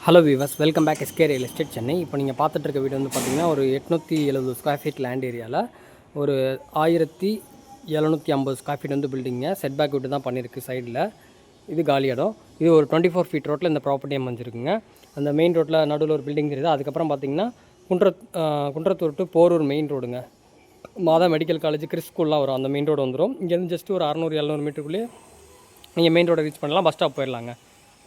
Hello viewers, welcome back SK real estate Chennai. இப்போ நீங்கள் பார்த்துட்டு இருக்க வீடு வந்து பார்த்திங்கன்னா ஒரு 870 ஸ்கொயர் ஃபீட் லேண்ட் ஏரியாவில் ஒரு 1750 ஸ்கொயர் ஃபீட் வந்து பில்டிங்க. செட் பேக் விட்டு தான் பண்ணியிருக்கு. சைடில் இது காலி இடம். இது ஒரு 24 ஃபீட் ரோட்டில் இந்த ப்ராப்பர்ட்டி அமைஞ்சிருக்குங்க. அந்த மெயின் ரோட்டில் நடுவில் ஒரு பில்டிங் இருக்குது. அதுக்கப்புறம் பார்த்திங்கன்னா குன்றத்தூர் டு போரூர் மெயின் ரோடுங்க. மாதா மெடிக்கல் காலேஜ் கிறிஸ் ஸ்கூல்லாம் வரும். அந்த மெயின் ரோடு வந்துடும். இங்கேருந்து ஜஸ்ட் ஒரு 600-700 மீட்டருக்குள்ளேயே நீங்கள் மெயின் ரோடை ரீச் பண்ணலாம். பஸ் ஸ்டாப் போயிடலாங்க.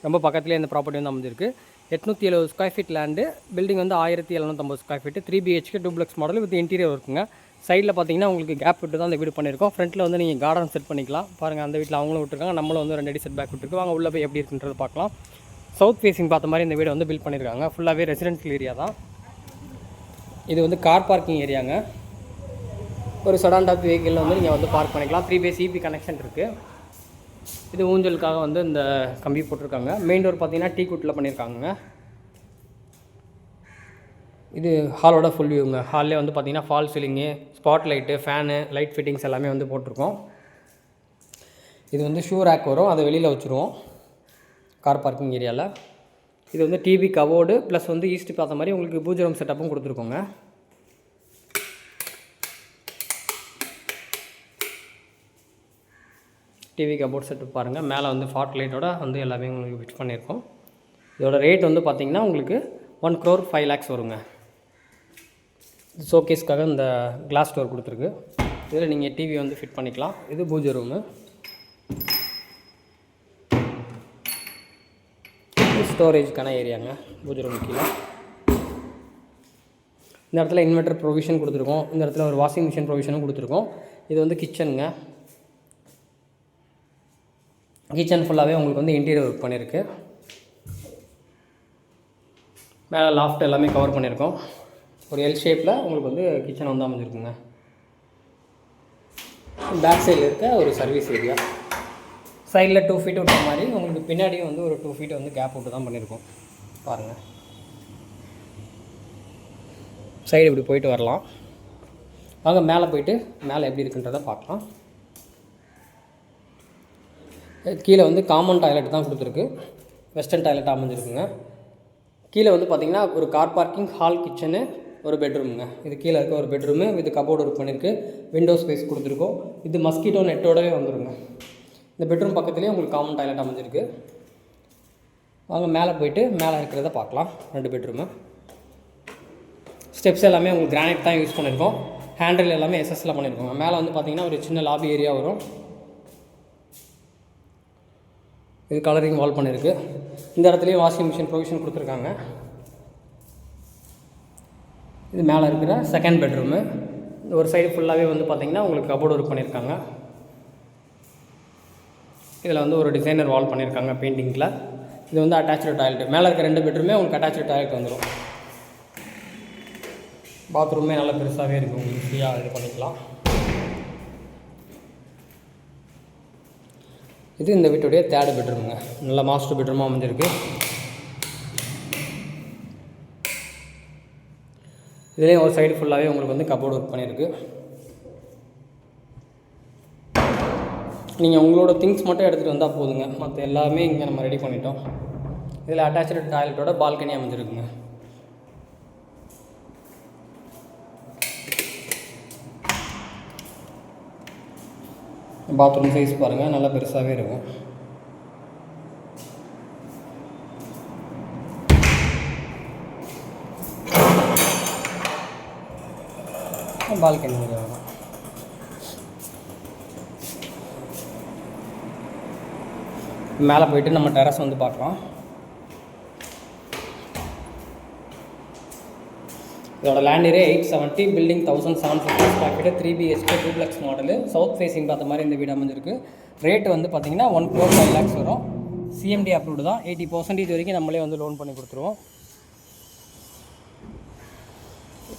ரொம்ப பக்கத்துலேயே இந்த ப்ராப்பர்ட்டி வந்து அமைஞ்சிருக்கு. 870 ஸ்கொயர் ஃபீட் லேண்டு. பில்டிங் வந்து 1750 square feet, 3 BHK duplex model with interior இருக்குங்க. சைடில் பார்த்தீங்கன்னா உங்களுக்கு கேப் விட்டு தான் அந்த வீடு பண்ணியிருக்கோம். ஃப்ரண்ட்டில் வந்து நீங்கள் கார்டன் செட் பண்ணிக்கலாம். பாருங்கள், அந்த வீட்டில் அவங்களும் விட்டுருக்காங்க, நம்மளும் வந்து 2 அடி செட் பேக் விட்டுருக்கு. வாங்க உள்ளே போய் எப்படி இருக்குன்றது பார்க்கலாம். சவுத் ஃபேஸிங் பார்த்த மாதிரி இந்த வீடு வந்து பில்ட் பண்ணியிருக்காங்க. ஃபுல்லாகவே ரெசிடென்ஷியல் ஏரியா தான். இது வந்து கார் பார்க்கிங் ஏரியாங்க. ஒரு செடான் டாப் வெஹிக்கிளில் வந்து நீங்கள் வந்து பார்க் பண்ணிக்கலாம். 3 பேஸ் EP கனெக்ஷன் இருக்குது. இது ஊஞ்சலுக்காக வந்து இந்த கம்பி போட்டிருக்காங்க. மெயின் டோர் பார்த்தீங்கன்னா டீ குட்டில் பண்ணியிருக்காங்க. இது ஹாலோட ஃபுல் வியூங்க. ஹாலில் வந்து பார்த்தீங்கன்னா fall ceiling, spot light, fan, light fittings எல்லாமே வந்து போட்டிருக்கோம். இது வந்து ஷூ ரேக் வரும், அதை வெளியில் வச்சுருவோம் கார் பார்க்கிங் ஏரியாவில். இது வந்து டிவி கவோர்டு ப்ளஸ் வந்து ஈஸ்ட் பார்த்த மாதிரி உங்களுக்கு பூஜை ரூம் செட்டப்பும் கொடுத்துருக்கோங்க. டிவி கபோர்ட் செட்டப் பாருங்கள். மேலே வந்து ஃபாட் லைட்டோட வந்து எல்லாமே உங்களுக்கு ஃபிட் பண்ணியிருக்கோம். இதோட ரேட் வந்து பார்த்திங்கன்னா உங்களுக்கு 1,05,00,000 வருங்க. ஷோகேஸ்க்காக இந்த கிளாஸ் டோர் கொடுத்துருக்கு. இதில் நீங்கள் டிவி வந்து ஃபிட் பண்ணிக்கலாம். இது பூஜை ரூமு. ஸ்டோரேஜ்க்கான ஏரியாங்க. பூஜை ரூம் கீழே இந்த இடத்துல இன்வெர்டர் ப்ரொவிஷன் கொடுத்துருக்கோம். இந்த இடத்துல ஒரு வாஷிங் மிஷின் ப்ரொவிஷனும் கொடுத்துருக்கோம். இது வந்து கிச்சனுங்க. கிச்சன் ஃபுல்லாகவே உங்களுக்கு வந்து இன்டீரியர் ஒர்க் பண்ணியிருக்கு. மேலே லாஃப்ட் எல்லாமே கவர் பண்ணியிருக்கோம். ஒரு எல் ஷேப்பில் உங்களுக்கு வந்து கிச்சன் வந்து அமைஞ்சிருக்குங்க. பேக் சைடில் இருக்க ஒரு சர்வீஸ் ஏரியா. சைடில் 2 ஃபீட் விட்ட மாதிரி உங்களுக்கு பின்னாடியும் வந்து ஒரு 2 ஃபீட் வந்து கேப் விட்டு தான் பண்ணியிருக்கோம். பாருங்கள், சைடு இப்படி போயிட்டு வரலாம். வாங்க மேலே போயிட்டு மேலே எப்படி இருக்குன்றதை பார்க்கலாம். கீழே வந்து காமன் டாய்லெட் தான் கொடுத்துருக்கு. வெஸ்டர்ன் டாய்லெட் அமைஞ்சிருக்குங்க. கீழே வந்து பார்த்திங்கன்னா ஒரு கார் பார்க்கிங், ஹால், கிச்சனு, ஒரு பெட்ரூமுங்க. இது கீழே இருக்க ஒரு பெட்ரூமு இது கபோர்டு ஒர்க் பண்ணியிருக்கு. விண்டோ ஸ்பேஸ் கொடுத்துருக்கோம். இது மஸ்கிட்டோ நெட்டோடவே வந்துடுங்க. இந்த பெட்ரூம் பக்கத்துலேயே உங்களுக்கு காமன் டாய்லெட் அமைஞ்சிருக்கு. வாங்க மேலே போயிட்டு மேலே இருக்கிறத பார்க்கலாம். 2 பெட்ரூமு. ஸ்டெப்ஸ் எல்லாமே உங்களுக்கு கிரானைட் தான் யூஸ் பண்ணியிருக்கோம். ஹேண்டில் எல்லாமே SSL பண்ணியிருக்கோங்க. மேலே வந்து பார்த்திங்கன்னா ஒரு சின்ன லாபி ஏரியா வரும். இது கலரிங் வால் பண்ணியிருக்கு. இந்த இடத்துலையும் வாஷிங் மிஷின் ப்ரொவிஷன் கொடுத்துருக்காங்க. இது மேலே இருக்கிற செகண்ட் பெட்ரூமு. ஒரு சைடு ஃபுல்லாகவே வந்து பார்த்திங்கன்னா உங்களுக்கு கபோர்டு ஒர்க் பண்ணியிருக்காங்க. இதில் வந்து ஒரு டிசைனர் வால் பண்ணியிருக்காங்க பெயிண்டிங்கில். இது வந்து அட்டாச்சு டாய்லெட். மேலே இருக்க 2 பெட்ரூமே உங்களுக்கு அட்டாச்சு டாய்லெட் வந்துடும். பாத்ரூமே நல்லா பெருசாகவே இருக்கும். உங்களுக்கு ஃப்ரீயாக இது பண்ணிக்கலாம். இது இந்த வீட்டுடைய 3rd பெட்ரூமுங்க. நல்லா மாஸ்டர் பெட்ரூமாக அமைஞ்சிருக்கு. இதுலேயும் ஒரு சைடு ஃபுல்லாகவே உங்களுக்கு வந்து கபோர்டு ஒர்க் பண்ணியிருக்கு. நீங்கள் உங்களோட திங்ஸ் மட்டும் எடுத்துகிட்டு வந்தால் போதுங்க. மற்ற எல்லாமே இங்கே நம்ம ரெடி பண்ணிட்டோம். இதில் அட்டாச்சு டாய்லெட்டோட பால்கனி அமைஞ்சிருக்குங்க. பாத்ரூம் சைஸ் பாருங்கள், நல்லா பெருசாகவே இருக்கும். பால்கனி வரும். மேலே போயிட்டு நம்ம டெரஸ் வந்து பார்க்கலாம். இதோட land area 870, building 1750 square feet, 3 BHK duplex model. South facing பார்த்த மாதிரி இந்த வீடு அமைஞ்சிருக்கு. ரேட்டு வந்து பார்த்திங்கன்னா 1,05,00,000 வரும். CMD அப்ரூவ்டு தான். 80% வரைக்கும் நம்மளே வந்து லோன் பண்ணி கொடுத்துருவோம்.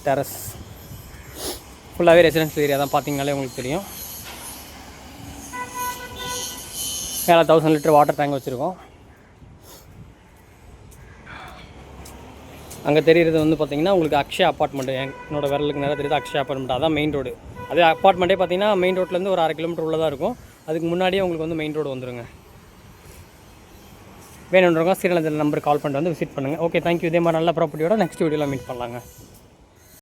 டெரஸ் ஃபுல்லாகவே ரெசிடென்ஷியல் ஏரியா தான். பார்த்திங்கனாலே உங்களுக்கு தெரியும். மேலே 1000 லிட்டர் வாட்டர் டேங்க் வச்சுருக்கோம். அங்கே தெரிகிறது வந்து பார்த்திங்கன்னா உங்களுக்கு அக்ஷயா அப்பார்ட்மெண்ட்டு. என்னோடய விரலுக்கு நேரம் தெரியுது அக்ஷயா அப்பார்ட்மெண்ட். அதான் மெயின் ரோடு. அதே அப்பார்ட்மெண்ட்டே பார்த்திங்கன்னா மெயின் ரோட்லேருந்து ஒரு 1/2 கிலோமீட்டர் உள்ளே தான் இருக்கும். அதுக்கு முன்னாடியே உங்களுக்கு வந்து மெயின் ரோடு வந்துடுங்க. வேணுன்றவங்க சீரியல் நம்பருக்கு கால் பண்ணிட்டு வந்து விசிட் பண்ணுங்கள். Okay, thank you. இதே மாதிரி நல்ல ப்ராப்பர்ட்டியோட நெக்ஸ்ட் வீடியோவில் மீட் பண்ணலாங்க.